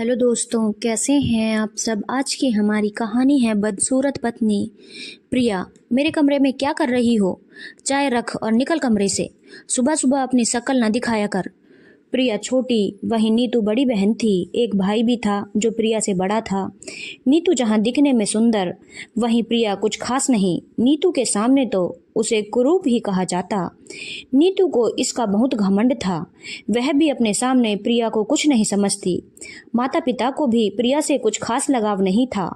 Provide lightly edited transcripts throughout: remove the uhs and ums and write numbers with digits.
Hello दोस्तों, कैसे हैं आप सब। आज की हमारी कहानी है बदसूरत पत्नी। प्रिया, मेरे कमरे में क्या कर रही हो? चाय रख और निकल कमरे से। सुबह सुबह अपनी शक्ल न दिखाया कर। प्रिया छोटी, वहीं नीतू बड़ी बहन थी। एक भाई भी था जो प्रिया से बड़ा था। नीतू जहाँ दिखने में सुंदर, वहीं प्रिया कुछ खास नहीं। नीतू के सामने तो उसे कुरूप ही कहा जाता। नीतू को इसका बहुत घमंड था। वह भी अपने सामने प्रिया को कुछ नहीं समझती। माता पिता को भी प्रिया से कुछ खास लगाव नहीं था।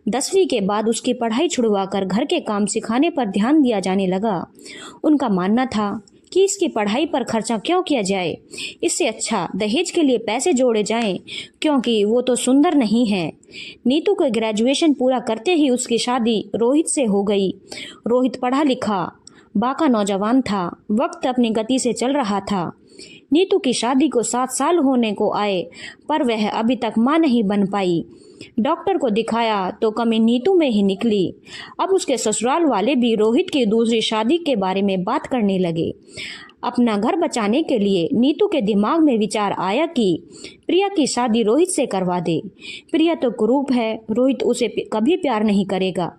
10वीं के बाद उसकी पढ़ाई छुड़वाकर घर के काम सिखाने पर ध्यान दिया जाने लगा। उनका मानना था कि इसकी पढ़ाई पर खर्चा क्यों किया जाए, इससे अच्छा दहेज के लिए पैसे जोड़े जाएं, क्योंकि वो तो सुंदर नहीं है। नीतू को ग्रेजुएशन पूरा करते ही उसकी शादी रोहित से हो गई। रोहित पढ़ा लिखा, बाका नौजवान था। वक्त अपनी गति से चल रहा था। नीतू की शादी को 7 साल होने को आए, पर वह अभी तक मां नहीं बन पाई। डॉक्टर को दिखाया तो कमी नीतू में ही निकली। अब उसके ससुराल वाले भी रोहित की दूसरी शादी के बारे में बात करने लगे। अपना घर बचाने के लिए नीतू के दिमाग में विचार आया कि प्रिया की शादी रोहित से करवा दे। प्रिया तो कुरूप है, रोहित उसे कभी प्यार नहीं करेगा,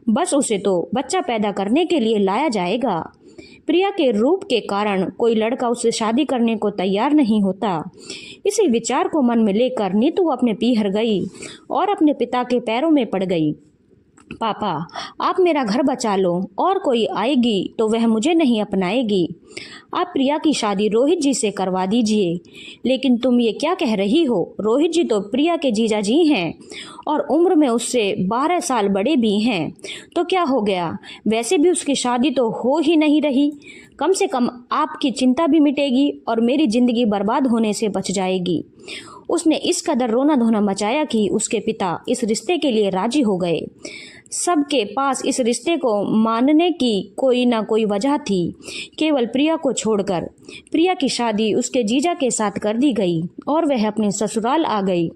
बस उसे तो बच्चा पैदा करने के लिए लाया जाएगा। प्रिया के रूप के कारण कोई लड़का उससे शादी करने को तैयार नहीं होता। इसी विचार को मन में लेकर नीतू अपने पीहर गई और अपने पिता के पैरों में पड़ गई। पापा, आप मेरा घर बचा लो, और कोई आएगी तो वह मुझे नहीं अपनाएगी। आप प्रिया की शादी रोहित जी से करवा दीजिए। लेकिन तुम ये क्या कह रही हो? रोहित जी तो प्रिया के जीजा जी हैं और उम्र में उससे 12 साल बड़े भी हैं। तो क्या हो गया? वैसे भी उसकी शादी तो हो ही नहीं रही। कम से कम आपकी चिंता भी मिटेगी और मेरी जिंदगी बर्बाद होने से बच जाएगी। उसने इस कदर रोना धोना मचाया कि उसके पिता इस रिश्ते के लिए राजी हो गए। सबके पास इस रिश्ते को मानने की कोई ना कोई वजह थी, केवल प्रिया को छोड़कर। प्रिया की शादी उसके जीजा के साथ कर दी गई और वह अपने ससुराल आ गई।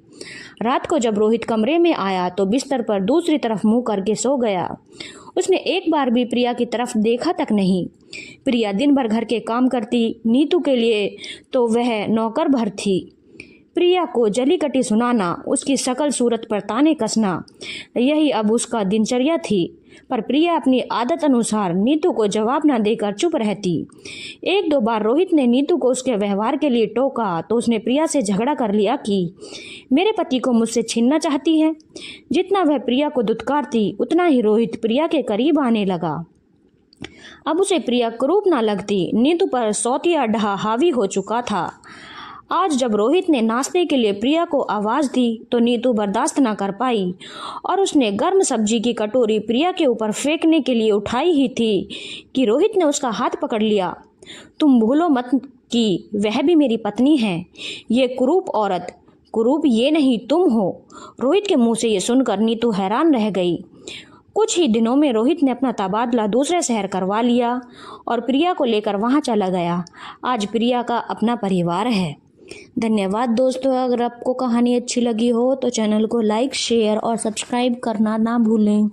रात को जब रोहित कमरे में आया तो बिस्तर पर दूसरी तरफ मुंह करके सो गया। उसने एक बार भी प्रिया की तरफ देखा तक नहीं। प्रिया दिन भर घर के काम करती, नीतू के लिए तो वह नौकर भर थी। प्रिया को जली कटी सुनाना, उसकी शकल सूरत पर ताने कसना, यही अब उसका दिनचर्या थी। पर प्रिया अपनी आदत अनुसार नीतू को जवाब न देकर चुप रहती। 1-2 बार रोहित ने नीतू को उसके व्यवहार के लिए टोका तो उसने प्रिया से झगड़ा कर लिया कि मेरे पति को मुझसे छीनना चाहती है। जितना वह प्रिया को दुत्कारती, उतना ही रोहित प्रिया के करीब आने लगा। अब उसे प्रिया कुरूप न लगती, नीतू पर सौतिया डहा हावी हो चुका था। आज जब रोहित ने नाश्ते के लिए प्रिया को आवाज़ दी तो नीतू बर्दाश्त ना कर पाई और उसने गर्म सब्जी की कटोरी प्रिया के ऊपर फेंकने के लिए उठाई ही थी कि रोहित ने उसका हाथ पकड़ लिया। तुम भूलो मत कि वह भी मेरी पत्नी है। ये कुरूप औरत, कुरूप ये नहीं तुम हो। रोहित के मुंह से ये सुनकर नीतू हैरान रह गई। कुछ ही दिनों में रोहित ने अपना तबादला दूसरे शहर करवा लिया और प्रिया को लेकर वहां चला गया। आज प्रिया का अपना परिवार है। धन्यवाद दोस्तों। अगर आपको कहानी अच्छी लगी हो तो चैनल को लाइक, शेयर और सब्सक्राइब करना ना भूलें।